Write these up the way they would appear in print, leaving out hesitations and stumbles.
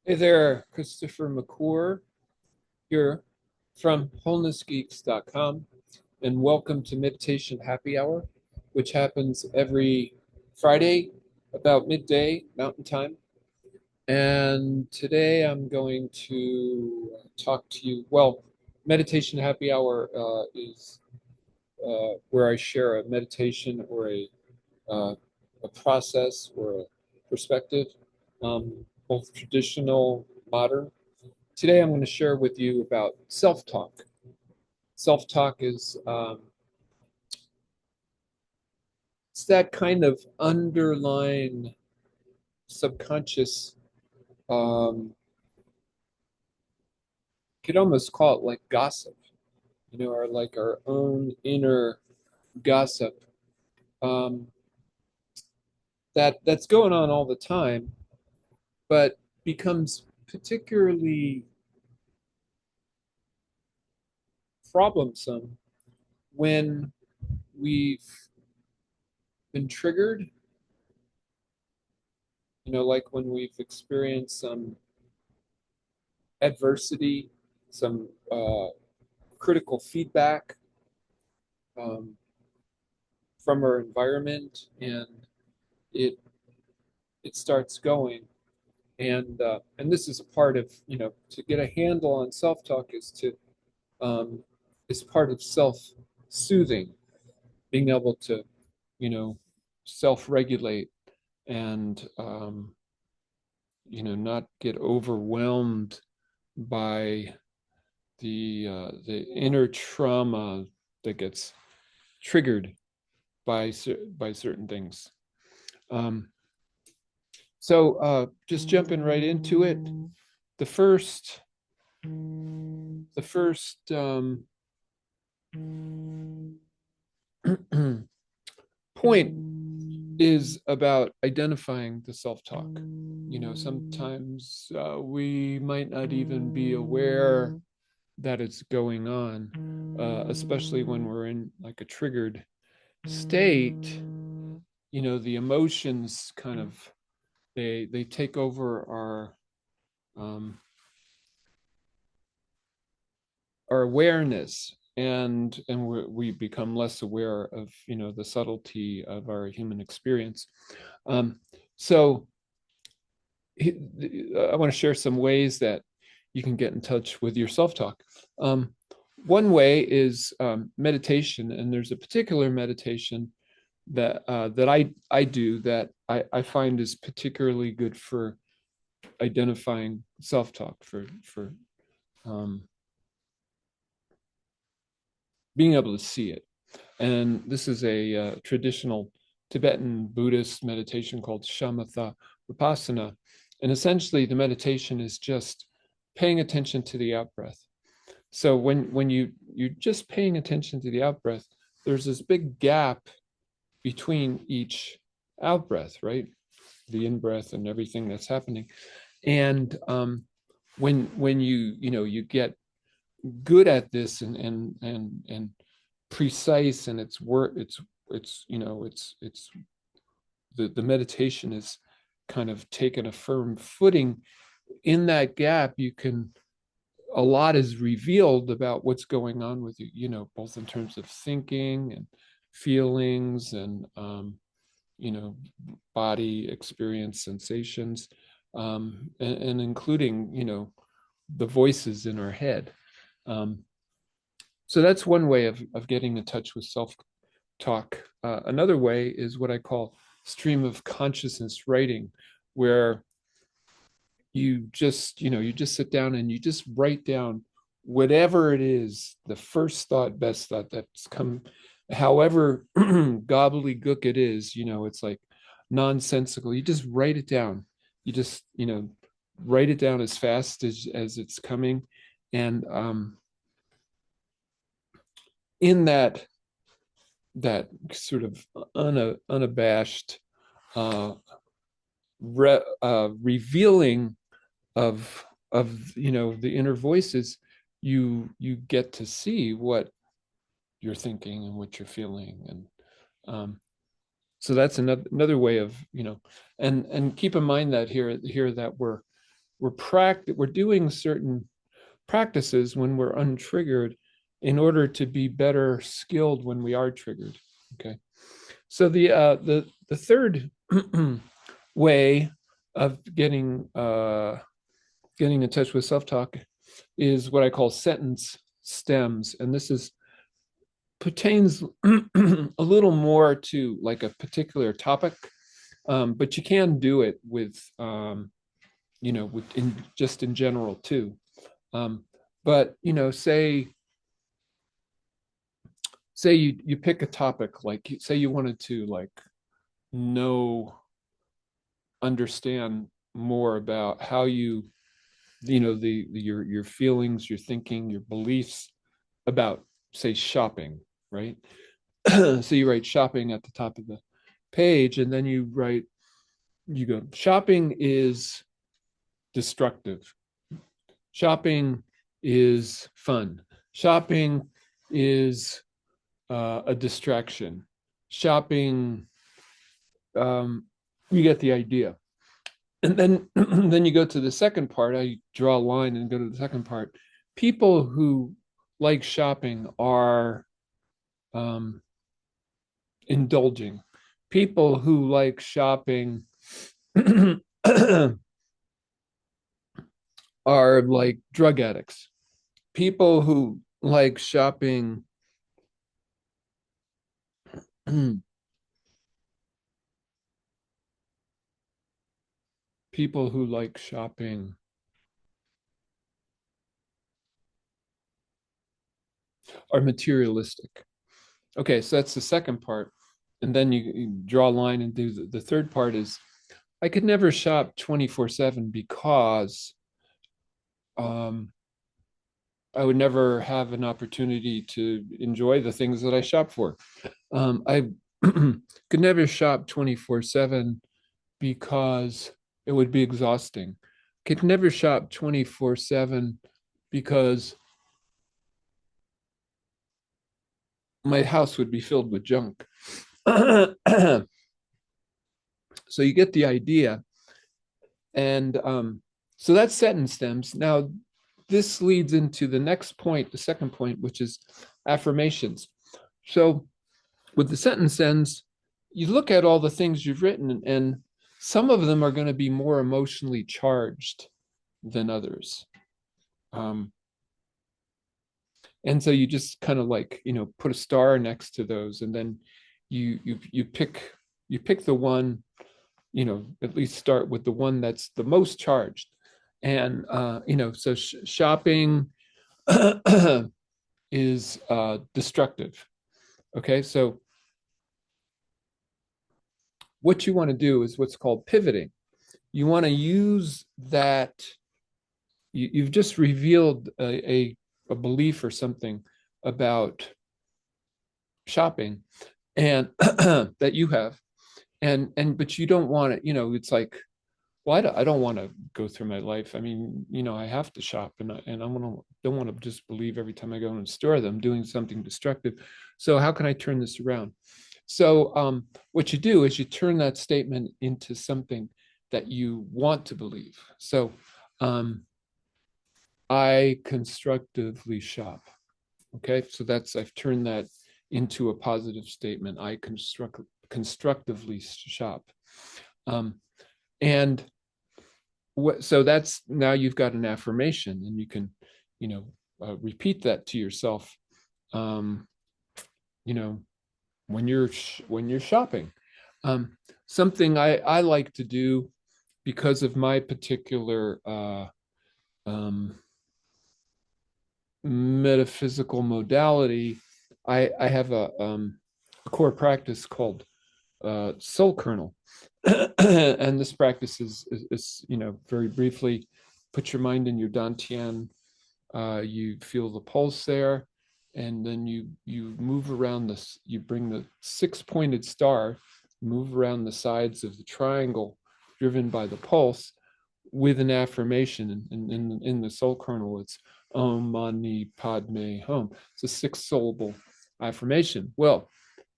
Hey there, Christopher Macor here from wholenessgeeks.com, and welcome to Meditation Happy Hour, which happens every Friday about midday Mountain Time. And today I'm going to talk to you. Well, Meditation Happy Hour is where I share a meditation or uh, a process or a perspective, both traditional, modern. Today, I'm going to share with you about self-talk. Self-talk is it's that kind of underlying subconscious. Could almost call it like gossip, or like our own inner gossip um, that's going on all the time, but becomes particularly problemsome when we've been triggered. Like when we've experienced some adversity, some critical feedback um, from our environment, and it it starts going. And this is a part of to get a handle on self-talk um, is part of self-soothing, being able to you know self-regulate and not get overwhelmed by the inner trauma that gets triggered by certain things. Um, just jumping right into it, the first point is about identifying the self-talk. Sometimes we might not even be aware that it's going on, especially when we're in like a triggered state. The emotions kind of they take over our awareness, and we become less aware of the subtlety of our human experience. So I want to share some ways that you can get in touch with your self-talk. One way is meditation, and there's a particular meditation that I do that I find is particularly good for identifying self-talk, for um, being able to see it. And this is a traditional Tibetan Buddhist meditation called Shamatha Vipassana. And essentially, the meditation is just paying attention to the out breath. So when you're just paying attention to the out breath, there's this big gap between each out breath, right? The in breath and everything that's happening. And when you get good at this and precise, and it's the meditation is kind of taken a firm footing. In that gap, a lot is revealed about what's going on with you, both in terms of thinking and feelings and body experience, sensations, and including the voices in our head. So that's one way of getting in touch with self-talk. Another way is what I call stream of consciousness writing, where you just sit down and you just write down whatever it is, the first thought, best thought that's come, however gobbledygook it is. It's like nonsensical. You just write it down. You just write it down as fast as it's coming. And in that sort of unabashed revealing of the inner voices, you get to see what you're thinking and what you're feeling. And so that's another way of and keep in mind that here that we're we're doing certain practices when we're untriggered in order to be better skilled when we are triggered. Okay. So the third way of getting in touch with self-talk is what I call sentence stems, and this is pertains a little more to like a particular topic, but you can do it with with just in general too. But say you pick a topic, like say you wanted to like know understand more about how your feelings, your thinking, your beliefs about, say, shopping, right? So you write shopping at the top of the page, and then you go, shopping is destructive. Shopping is fun. Shopping is a distraction. Shopping, you get the idea. And then then you go to the second part. I draw a line and go to the second part. People who like shopping are indulging. People who like shopping are like drug addicts. People who like shopping people who like shopping are materialistic. Okay, so that's the second part. And then you draw a line and do the third part is I could never shop 24/7 because I would never have an opportunity to enjoy the things that I shop for. I could never shop 24/7 because it would be exhausting. Could never shop 24/7 because my house would be filled with junk. So you get the idea. And so that's sentence stems. Now, this leads into the next point, the second point, which is affirmations. So with the sentence stems, you look at all the things you've written, and some of them are going to be more emotionally charged than others. And so you just kind of like, put a star next to those, and then you pick the one, at least start with the one that's the most charged. And so shopping is destructive. Okay, so what you want to do is what's called pivoting. You want to use that. You've just revealed a belief or something about shopping, and that you have, but you don't want it. It's like, well, I don't want to go through my life. I mean, I have to shop, and don't want to just believe every time I go in a store that I'm doing something destructive. So how can I turn this around? So what you do is you turn that statement into something that you want to believe. So I constructively shop. Okay, so I've turned that into a positive statement. I constructively shop. And so that's, now you've got an affirmation, and you can repeat that to yourself when you're shopping. Something I like to do because of my particular metaphysical modality, I have a core practice called soul kernel. And this practice is very briefly, put your mind in your dantian, you feel the pulse there, and then you move around this, you bring the 6-pointed star, move around the sides of the triangle driven by the pulse with an affirmation. In the soul kernel, it's Om Mani Padme Hum. It's a 6-syllable affirmation. Well,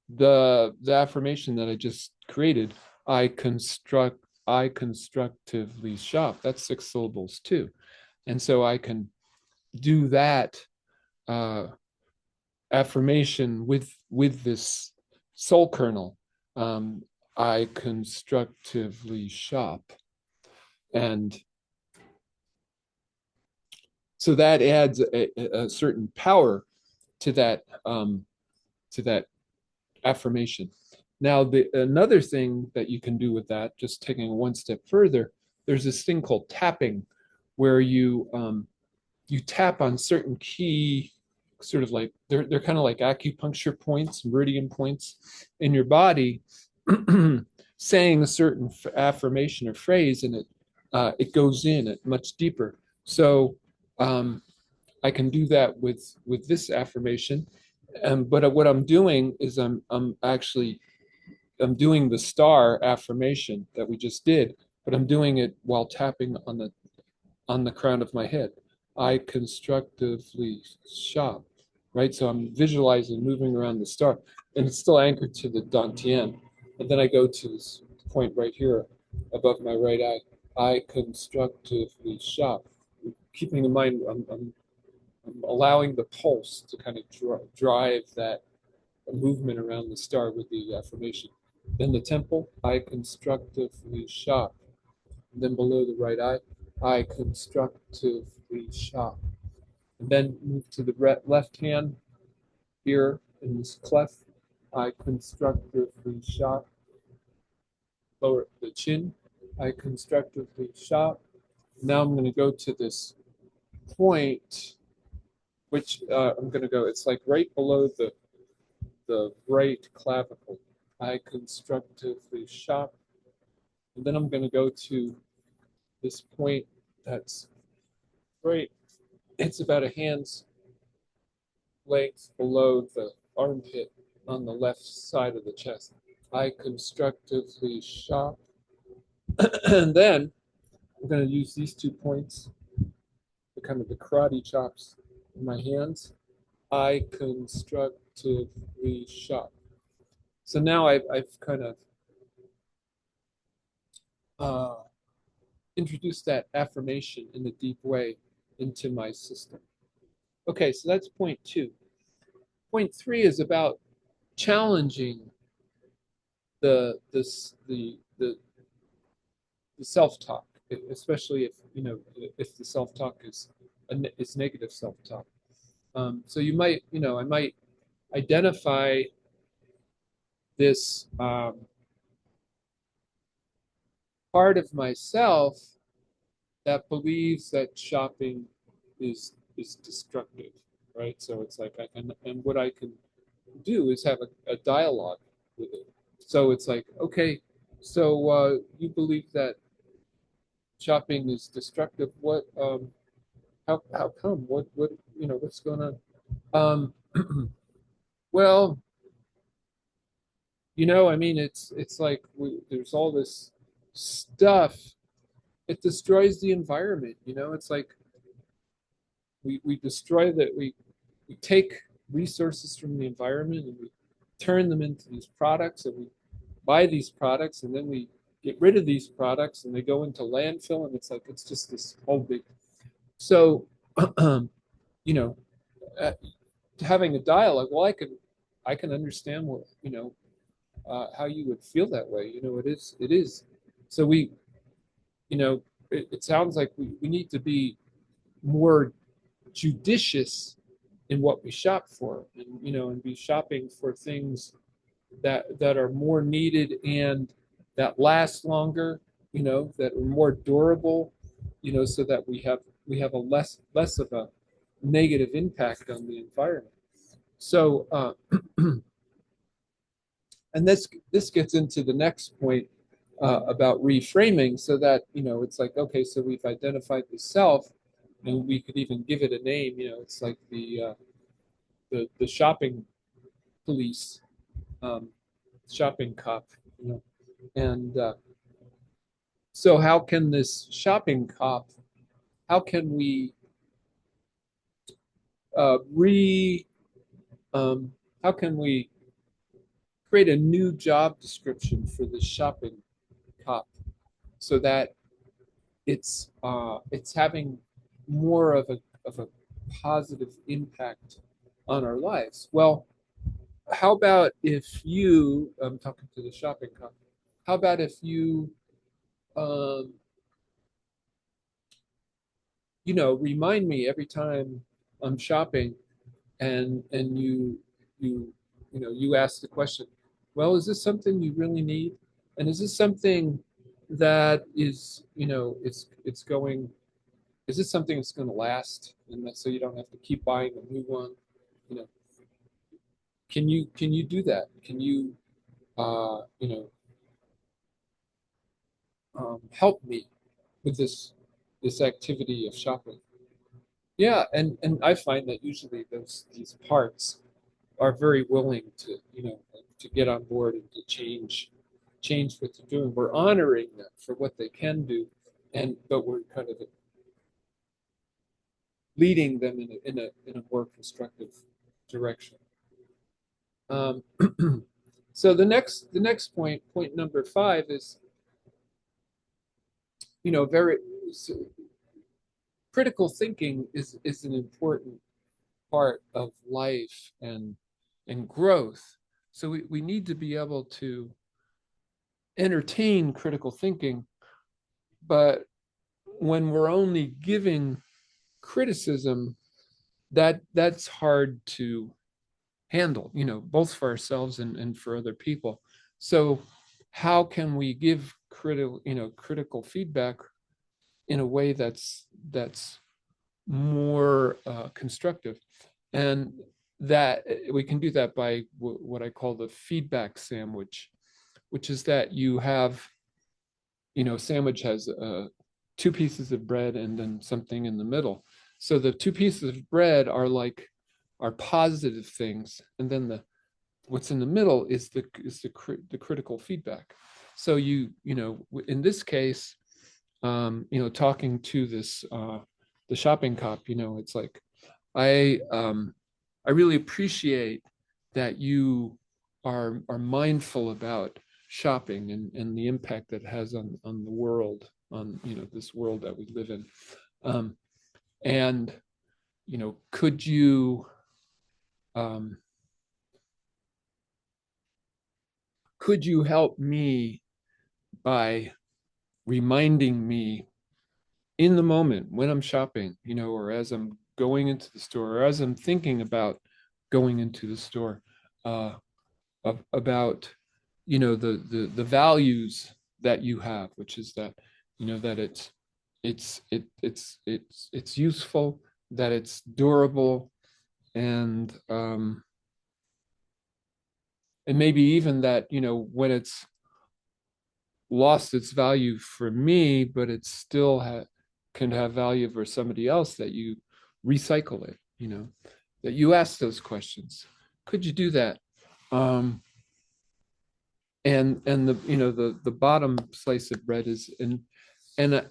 the affirmation that I just created, I I constructively shop. That's 6 syllables too. And so I can do that uh, affirmation with this soul kernel. Um, I constructively shop. And so that adds a certain power to that affirmation. Now, another thing that you can do with that, just taking it one step further, there's this thing called tapping, where you tap on certain key, sort of like they're kind of like acupuncture points, meridian points in your body, saying a certain affirmation or phrase, and it goes in it much deeper. So I can do that with this affirmation. But what I'm doing is I'm doing the star affirmation that we just did, but I'm doing it while tapping on the crown of my head. I constructively shop, right? So I'm visualizing moving around the star, and it's still anchored to the dantian. And then I go to this point right here above my right eye. I constructively shop, keeping in mind I'm allowing the pulse to kind of drive that movement around the star with the affirmation. Then the temple, I constructively shop. And then below the right eye, I constructively shop. And then move to the left hand here in this cleft. I constructively shop. Lower the chin. I constructively shop. Now I'm going to go to this point, which I'm going to go. It's like right below the right clavicle. I constructively shop. And then I'm going to go to this point that's right. It's about a hand's length below the armpit on the left side of the chest. I constructively shop. And then I'm going to use these 2 points, the kind of the karate chops in my hands. I constructively shop. So now I've kind of introduced that affirmation in a deep way into my system. Okay, so that's point 2. Point 3 is about challenging the this the self-talk, especially if the self-talk is negative self-talk. So I might identify this part of myself that believes that shopping is destructive, right? So it's like and what I can do is have a dialogue with it. So it's like, okay, so you believe that shopping is destructive. How come? What's going on? Well, I mean, it's like there's all this stuff. It destroys the environment. It's like we destroy that. We take resources from the environment and we turn them into these products, and we buy these products, and then we get rid of these products, and they go into landfill, and it's like it's just this whole big. So, you know, uh, having a dialogue. Well, I can understand what how you would feel that way. It is. So it sounds like we need to be more judicious in what we shop for, and be shopping for things that are more needed and that last longer, that are more durable, so that we have a less of a negative impact on the environment. So, and this gets into the next point about reframing, so that it's like, okay, so we've identified the self, and we could even give it a name. It's like the shopping police, um, shopping cop, and so how can this shopping cop? How can we re? How can we create a new job description for the shopping cop? so that it's having more of a positive impact on our lives. Well, how about if you, I'm talking to the shopping company, how about if you, um, remind me every time I'm shopping, and you you ask the question, well, is this something you really need? And is this something that is, it's going, is this something that's going to last? And that, so you don't have to keep buying a new one, you know, can you do that? Can you, uh, you know, help me with this activity of shopping? Yeah, and I find that usually these parts are very willing to, to get on board and to change what they're doing. We're honoring them for what they can do, and but we're kind of leading them in a more constructive direction. Um, so the next point number 5 is, very, so critical thinking is an important part of life and growth. So we need to be able to entertain critical thinking, but when we're only giving criticism, that's hard to handle, both for ourselves and for other people. So how can we give critical feedback in a way that's more constructive? And that we can do that by what I call the feedback sandwich, which is that you have, sandwich has two pieces of bread and then something in the middle. So the two pieces of bread are positive things, and then the what's in the middle is the critical feedback. So in this case, talking to this the shopping cop, it's like, I really appreciate that you are mindful about shopping and the impact that it has on the world, on this world that we live in. And could you um, help me by reminding me in the moment when I'm shopping, or as I'm going into the store, or as I'm thinking about going into the store, uh, about the values that you have, which is that that it's useful, that it's durable, and maybe even that when it's lost its value for me, but it still can have value for somebody else, that you recycle it, that you ask those questions. Could you do that? And the bottom slice of bread is, and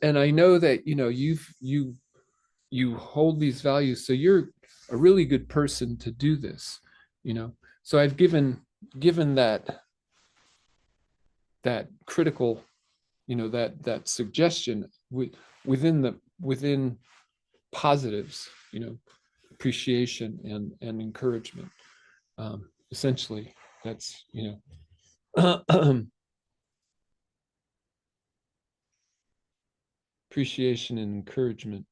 I know that you hold these values, so you're a really good person to do this, so I've given that critical, that suggestion within positives, appreciation and encouragement. Essentially, that's appreciation and encouragement.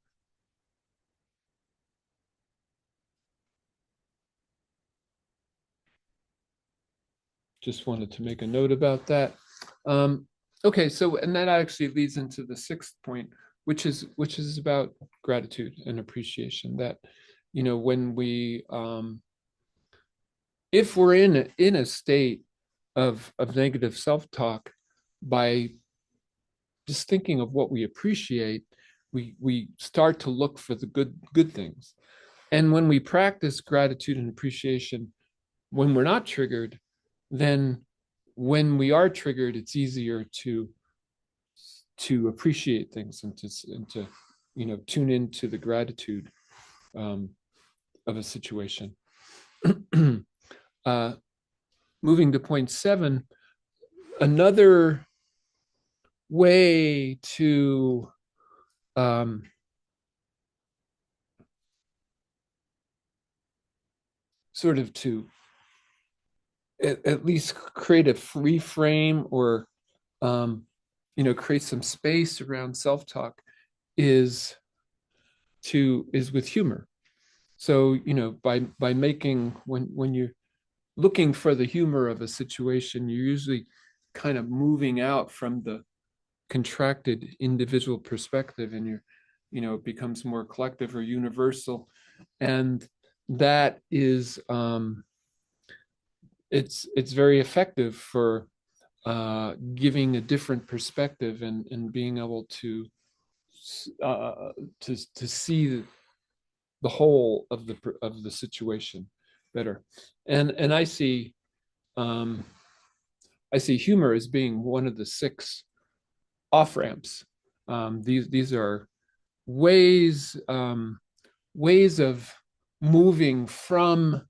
Just wanted to make a note about that. Okay, so, and that actually leads into the 6th point, which is about gratitude and appreciation. That when we if we're in a state of negative self-talk, by just thinking of what we appreciate, we start to look for the good things. And when we practice gratitude and appreciation, when we're not triggered, then when we are triggered, it's easier to appreciate things and to tune into the gratitude of a situation. Moving to point 7, another way to sort of to at least create a free frame, or um, create some space around self-talk, is is with humor. So by making, when you're looking for the humor of a situation, you're usually kind of moving out from the contracted individual perspective, and it becomes more collective or universal. And that is it's very effective for giving a different perspective, and being able to see the whole of the situation better. And um, I see humor as being one of the six off ramps. These are ways of moving from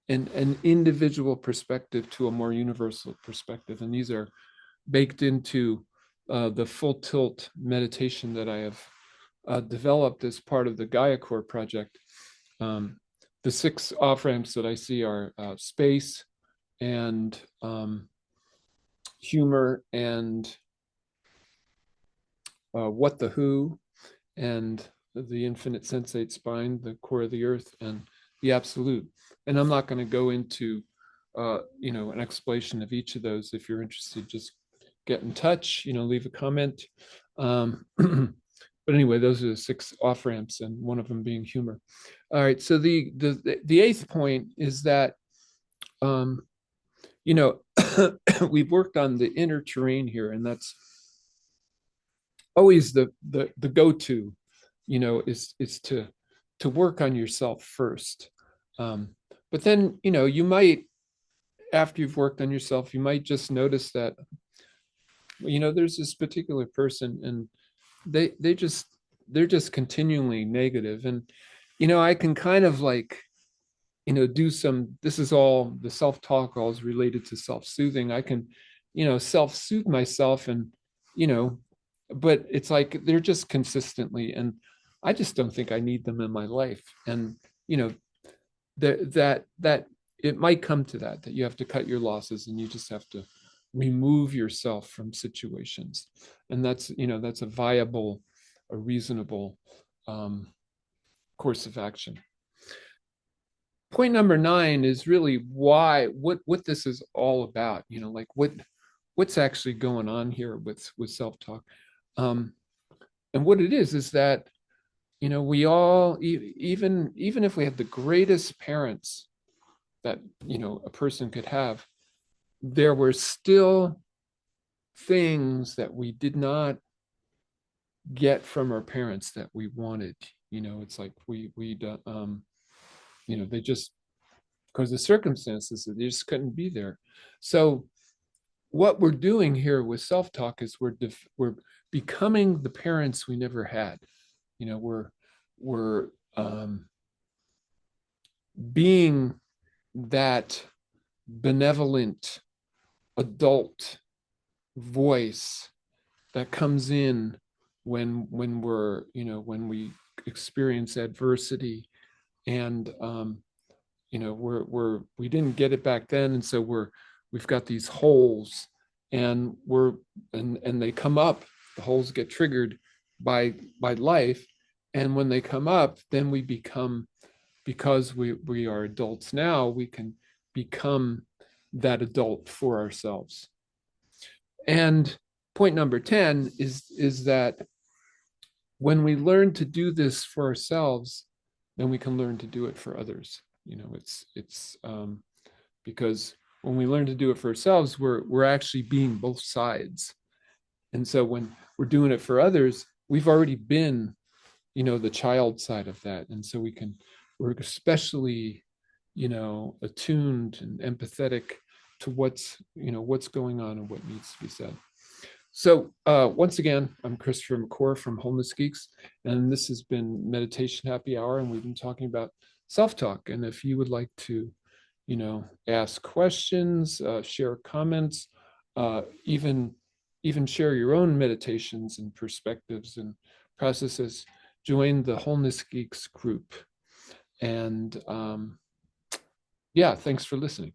an individual perspective to a more universal perspective, and these are baked into the full tilt meditation that I have developed as part of the Gaia Core project. The six off ramps that I see are space, and humor, and what the who, and the infinite sensate spine, the core of the earth, and the absolute. And I'm not going to go into an explanation of each of those. If you're interested, just get in touch, leave a comment. But anyway, those are the six off ramps, and one of them being humor. All right. So the eighth point is that we've worked on the inner terrain here, and that's always the go-to, is to work on yourself first. But then, you might, after you've worked on yourself, you might just notice that, there's this particular person, and they're just continually negative. And, I can kind of like, do some, this is all the self-talk, all is related to self-soothing. I can, self-soothe myself, and, you know, but it's like they're just consistently, and I just don't think I need them in my life. And, that it might come to that you have to cut your losses, and you just have to remove yourself from situations. And that's a viable, a reasonable course of action. Point number 9 is really what this is all about. Like what's actually going on here with self-talk. And what it is that we all, even if we have the greatest parents that a person could have, there were still things that we did not get from our parents that we wanted. It's like they just, because of circumstances, they just couldn't be there. So what we're doing here with self-talk is we're becoming the parents we never had. We're being that benevolent adult voice that comes in when when we experience adversity, and we didn't get it back then, and so we've got these holes, and and they come up. The holes get triggered by life, and when they come up, then we become, because we are adults now, we can become that adult for ourselves. And point number 10 is that when we learn to do this for ourselves, then we can learn to do it for others. It's because when we learn to do it for ourselves, we're actually being both sides. And so when we're doing it for others, we've already been, the child side of that. And so we're especially, attuned and empathetic to what's going on and what needs to be said. So once again, I'm Christopher Macor from Wholeness Geeks, and this has been Meditation Happy Hour, and we've been talking about self-talk. And if you would like to, ask questions, share comments, even even share your own meditations and perspectives and processes, join the Wholeness Geeks group. And yeah, thanks for listening.